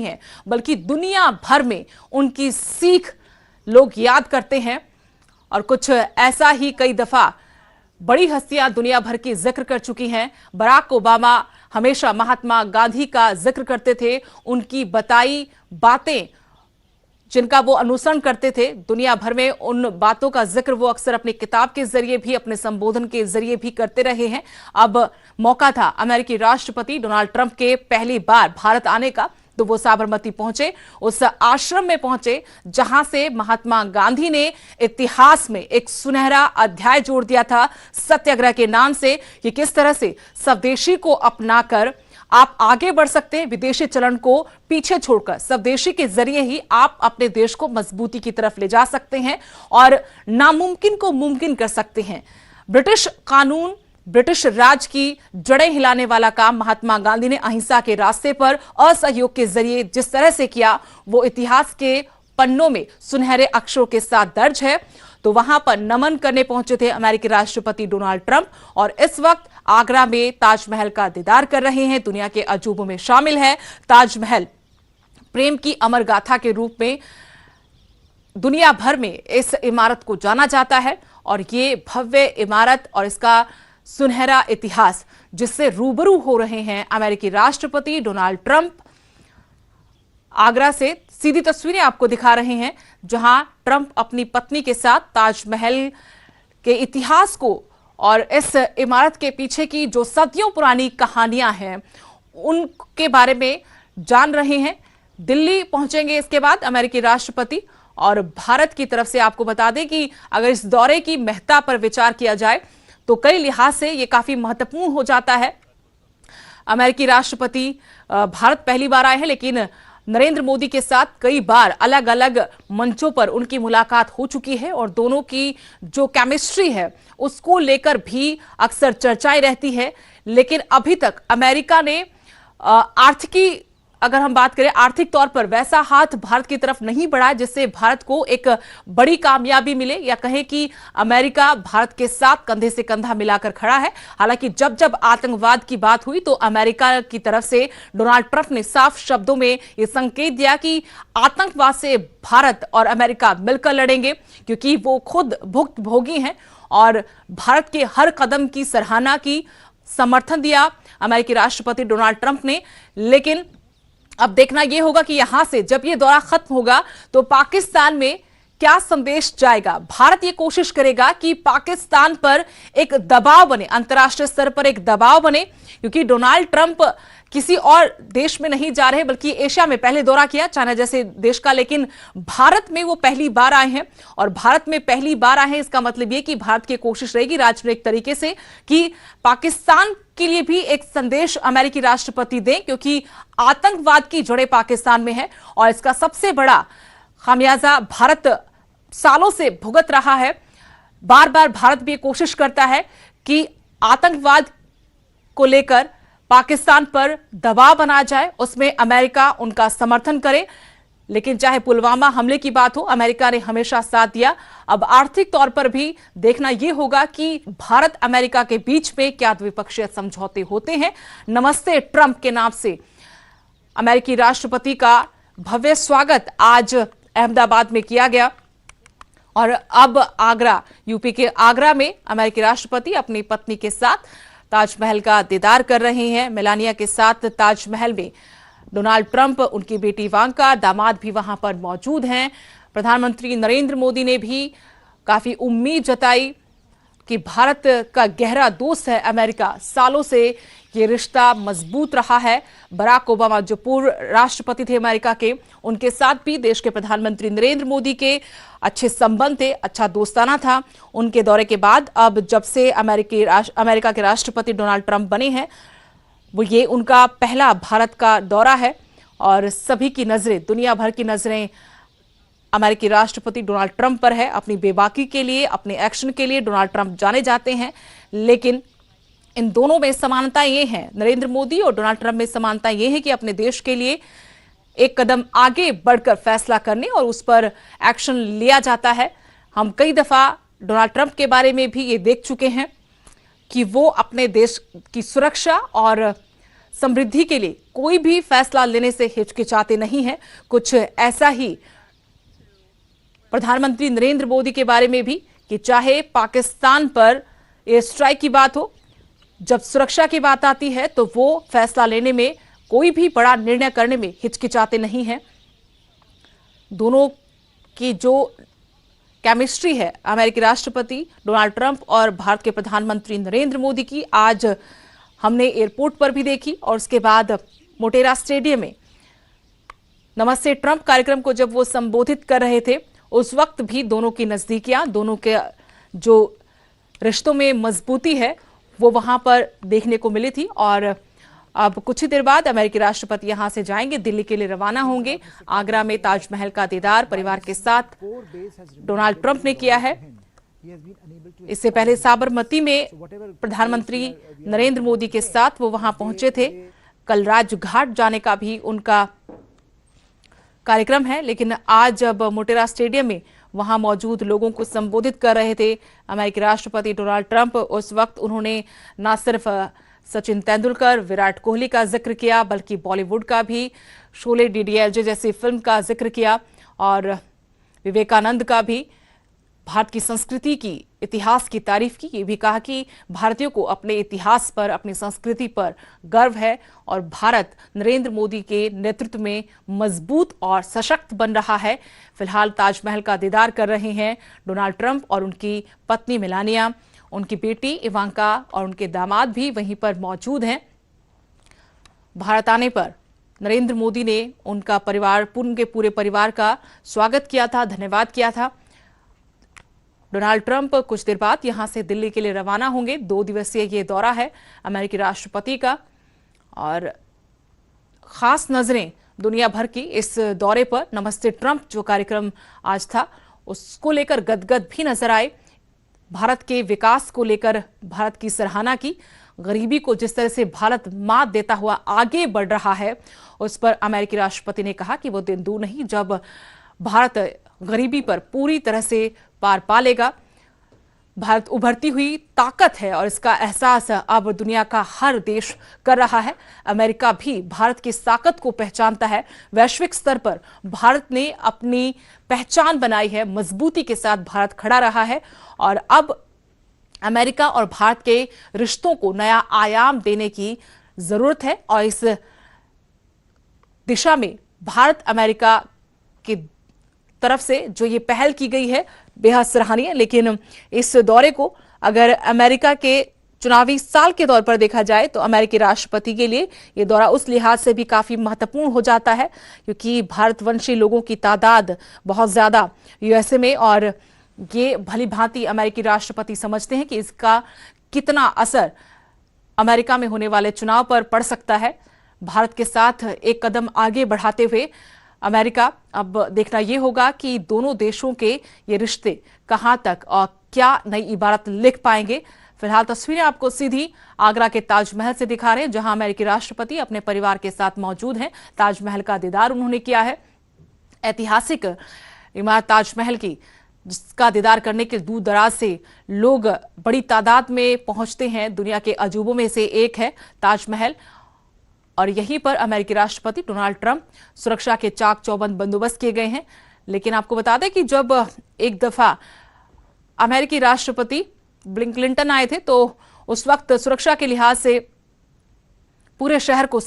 हैं बल्कि दुनिया भर में उनकी सीख लोग याद करते हैं। और कुछ ऐसा ही कई दफा बड़ी हस्तियां दुनिया भर की जिक्र कर चुकी हैं। बराक ओबामा हमेशा महात्मा गांधी का जिक्र करते थे, उनकी बताई बातें जिनका वो अनुसरण करते थे, दुनिया भर में उन बातों का जिक्र वो अक्सर अपनी किताब के जरिए भी, अपने संबोधन के जरिए भी करते रहे हैं। अब मौका था अमेरिकी राष्ट्रपति डोनाल्ड ट्रंप के पहली बार भारत आने का, तो वो साबरमती पहुंचे, उस आश्रम में पहुंचे जहां से महात्मा गांधी ने इतिहास में एक सुनहरा अध्याय जोड़ दिया था सत्याग्रह के नाम से, कि किस तरह से स्वदेशी को अपनाकर आप आगे बढ़ सकते हैं, विदेशी चलन को पीछे छोड़कर स्वदेशी के जरिए ही आप अपने देश को मजबूती की तरफ ले जा सकते हैं और नामुमकिन को मुमकिन कर सकते हैं। ब्रिटिश कानून, ब्रिटिश राज की जड़ें हिलाने वाला काम महात्मा गांधी ने अहिंसा के रास्ते पर असहयोग के जरिए जिस तरह से किया, वो इतिहास के पन्नों में सुनहरे अक्षरों के साथ दर्ज है। तो वहां पर नमन करने पहुंचे थे अमेरिकी राष्ट्रपति डोनाल्ड ट्रंप और इस वक्त आगरा में ताजमहल का दीदार कर रहे हैं। दुनिया के अजूबों में शामिल है ताजमहल। प्रेम की अमर गाथा के रूप में दुनिया भर में इस इमारत को जाना जाता है और ये भव्य इमारत और इसका सुनहरा इतिहास जिससे रूबरू हो रहे हैं अमेरिकी राष्ट्रपति डोनाल्ड ट्रंप। आगरा से सीधी तस्वीरें आपको दिखा रहे हैं जहां ट्रंप अपनी पत्नी के साथ ताजमहल के इतिहास को और इस इमारत के पीछे की जो सदियों पुरानी कहानियां हैं उनके बारे में जान रहे हैं। दिल्ली पहुंचेंगे इसके बाद अमेरिकी राष्ट्रपति, और भारत की तरफ से आपको बता दें कि अगर इस दौरे की महत्ता पर विचार किया जाए तो कई लिहाज से यह काफी महत्वपूर्ण हो जाता है। अमेरिकी राष्ट्रपति भारत पहली बार आए हैं, लेकिन नरेंद्र मोदी के साथ कई बार अलग अलग मंचों पर उनकी मुलाकात हो चुकी है और दोनों की जो केमिस्ट्री है उसको लेकर भी अक्सर चर्चाएं रहती है। लेकिन अभी तक अमेरिका ने आर्थिकी, अगर हम बात करें आर्थिक तौर पर, वैसा हाथ भारत की तरफ नहीं बढ़ाया जिससे भारत को एक बड़ी कामयाबी मिले, या कहें कि अमेरिका भारत के साथ कंधे से कंधा मिलाकर खड़ा है। हालांकि जब जब आतंकवाद की बात हुई तो अमेरिका की तरफ से डोनाल्ड ट्रंप ने साफ शब्दों में यह संकेत दिया कि आतंकवाद से भारत और अमेरिका मिलकर लड़ेंगे, क्योंकि वो खुद भुक्तभोगी हैं और भारत के हर कदम की सराहना की, समर्थन दिया अमेरिकी राष्ट्रपति डोनाल्ड ट्रंप ने। लेकिन अब देखना यह होगा कि यहां से जब यह दौरा खत्म होगा तो पाकिस्तान में क्या संदेश जाएगा। भारत यह कोशिश करेगा कि पाकिस्तान पर एक दबाव बने, अंतर्राष्ट्रीय स्तर पर एक दबाव बने, क्योंकि डोनाल्ड ट्रंप किसी और देश में नहीं जा रहे बल्कि एशिया में पहले दौरा किया, चाइना जैसे देश का, लेकिन भारत में वो पहली बार आए हैं। और भारत में पहली बार आए हैं इसका मतलब यह कि भारत की कोशिश रहेगी राजनयिक तरीके से कि पाकिस्तान के लिए भी एक संदेश अमेरिकी राष्ट्रपति दें, क्योंकि आतंकवाद की जड़ें पाकिस्तान में है और इसका सबसे बड़ा खामियाजा भारत सालों से भुगत रहा है। बार बार भारत भी कोशिश करता है कि आतंकवाद को लेकर पाकिस्तान पर दबाव बनाया जाए, उसमें अमेरिका उनका समर्थन करे। लेकिन चाहे पुलवामा हमले की बात हो, अमेरिका ने हमेशा साथ दिया। अब आर्थिक तौर पर भी देखना यह होगा कि भारत अमेरिका के बीच में क्या द्विपक्षीय समझौते होते हैं। नमस्ते ट्रंप के नाम से अमेरिकी राष्ट्रपति का भव्य स्वागत आज अहमदाबाद में किया गया और अब आगरा, यूपी के आगरा में अमेरिकी राष्ट्रपति अपनी पत्नी के साथ ताजमहल का दीदार कर रहे हैं। मेलानिया के साथ ताजमहल में डोनाल्ड ट्रंप, उनकी बेटी इवांका, दामाद भी वहां पर मौजूद हैं। प्रधानमंत्री नरेंद्र मोदी ने भी काफी उम्मीद जताई कि भारत का गहरा दोस्त है अमेरिका, सालों से ये रिश्ता मजबूत रहा है। बराक ओबामा जो पूर्व राष्ट्रपति थे अमेरिका के, उनके साथ भी देश के प्रधानमंत्री नरेंद्र मोदी के अच्छे संबंध थे, अच्छा दोस्ताना था। उनके दौरे के बाद अब जब से अमेरिका के राष्ट्रपति डोनाल्ड ट्रंप बने हैं, वो ये उनका पहला भारत का दौरा है और सभी की नजरें, दुनिया भर की नजरें अमेरिकी राष्ट्रपति डोनाल्ड ट्रंप पर है। अपनी बेबाकी के लिए, अपने एक्शन के लिए डोनाल्ड ट्रंप जाने जाते हैं, लेकिन इन दोनों में समानता ये है, नरेंद्र मोदी और डोनाल्ड ट्रंप में समानता ये है कि अपने देश के लिए एक कदम आगे बढ़कर फैसला करने और उस पर एक्शन लिया जाता है। हम कई दफा डोनाल्ड ट्रंप के बारे में भी ये देख चुके हैं कि वो अपने देश की सुरक्षा और समृद्धि के लिए कोई भी फैसला लेने से हिचकिचाते नहीं हैं। कुछ ऐसा ही प्रधानमंत्री नरेंद्र मोदी के बारे में भी कि चाहे पाकिस्तान पर एयर स्ट्राइक की बात हो, जब सुरक्षा की बात आती है तो वो फैसला लेने में, कोई भी बड़ा निर्णय करने में हिचकिचाते नहीं हैं। दोनों की जो केमिस्ट्री है अमेरिकी राष्ट्रपति डोनाल्ड ट्रंप और भारत के प्रधानमंत्री नरेंद्र मोदी की, आज हमने एयरपोर्ट पर भी देखी और उसके बाद मोटेरा स्टेडियम में नमस्ते ट्रंप कार्यक्रम को जब वो संबोधित कर रहे थे, उस वक्त भी दोनों की नजदीकियां, दोनों के जो रिश्तों में मजबूती है वो वहां पर देखने को मिली थी। और अब कुछ ही देर बाद अमेरिकी राष्ट्रपति यहां से जाएंगे, दिल्ली के लिए रवाना होंगे। आगरा में ताजमहल का दीदार परिवार के साथ डोनाल्ड ट्रंप ने किया है। इससे पहले साबरमती में प्रधानमंत्री नरेंद्र मोदी के साथ वो वहां पहुंचे थे। कल राजघाट जाने का भी उनका कार्यक्रम है, लेकिन आज जब मोटेरा स्टेडियम में वहां मौजूद लोगों को संबोधित कर रहे थे अमेरिकी राष्ट्रपति डोनाल्ड ट्रंप, उस वक्त उन्होंने न सिर्फ सचिन तेंदुलकर, विराट कोहली का जिक्र किया, बल्कि बॉलीवुड का भी, शोले डीडीएलजे जैसी फिल्म का जिक्र किया और विवेकानंद का भी, भारत की संस्कृति की, इतिहास की तारीफ की। ये भी कहा कि भारतीयों को अपने इतिहास पर, अपनी संस्कृति पर गर्व है और भारत नरेंद्र मोदी के नेतृत्व में मजबूत और सशक्त बन रहा है। फिलहाल ताजमहल का दीदार कर रहे हैं डोनाल्ड ट्रंप और उनकी पत्नी मेलानिया, उनकी बेटी इवांका और उनके दामाद भी वहीं पर मौजूद हैं। भारत आने पर नरेंद्र मोदी ने उनका परिवार, उनके पूरे परिवार का स्वागत किया था, धन्यवाद किया था। डोनाल्ड ट्रंप कुछ देर बाद यहां से दिल्ली के लिए रवाना होंगे। 2 दिवसीय ये दौरा है अमेरिकी राष्ट्रपति का और खास नजरें दुनिया भर की इस दौरे पर। नमस्ते ट्रंप जो कार्यक्रम आज था उसको लेकर गदगद भी नजर आए। भारत के विकास को लेकर भारत की सराहना की। गरीबी को जिस तरह से भारत मात देता हुआ आगे बढ़ रहा है, उस पर अमेरिकी राष्ट्रपति ने कहा कि वो दिन दूर नहीं जब भारत गरीबी पर पूरी तरह से पार पा लेगा। भारत उभरती हुई ताकत है और इसका एहसास अब दुनिया का हर देश कर रहा है। अमेरिका भी भारत की ताकत को पहचानता है। वैश्विक स्तर पर भारत ने अपनी पहचान बनाई है, मजबूती के साथ भारत खड़ा रहा है और अब अमेरिका और भारत के रिश्तों को नया आयाम देने की जरूरत है और इस दिशा में भारत अमेरिका की तरफ से जो ये पहल की गई है बेहद सराहनीय। लेकिन इस दौरे को अगर अमेरिका के चुनावी साल के तौर पर देखा जाए तो अमेरिकी राष्ट्रपति के लिए ये दौरा उस लिहाज से भी काफी महत्वपूर्ण हो जाता है क्योंकि भारतवंशी लोगों की तादाद बहुत ज्यादा यूएसए में, और ये भली भांति अमेरिकी राष्ट्रपति समझते हैं कि इसका कितना असर अमेरिका में होने वाले चुनाव पर पड़ सकता है। भारत के साथ एक कदम आगे बढ़ाते हुए अमेरिका, अब देखना यह होगा कि दोनों देशों के ये रिश्ते कहां तक और क्या नई इबारत लिख पाएंगे। फिलहाल तस्वीरें आपको सीधी आगरा के ताजमहल से दिखा रहे हैं जहां अमेरिकी राष्ट्रपति अपने परिवार के साथ मौजूद हैं। ताजमहल का दीदार उन्होंने किया है। ऐतिहासिक इमारत ताजमहल की, जिसका दीदार करने के दूर दराज से लोग बड़ी तादाद में पहुंचते हैं। दुनिया के अजूबों में से एक है ताजमहल और यहीं पर अमेरिकी राष्ट्रपति डोनाल्ड ट्रंप, सुरक्षा के चाक चौबंद बंदोबस्त किए गए हैं। लेकिन आपको बता दें कि जब एक दफा अमेरिकी राष्ट्रपति बिल क्लिंटन आए थे तो उस वक्त सुरक्षा के लिहाज से पूरे शहर को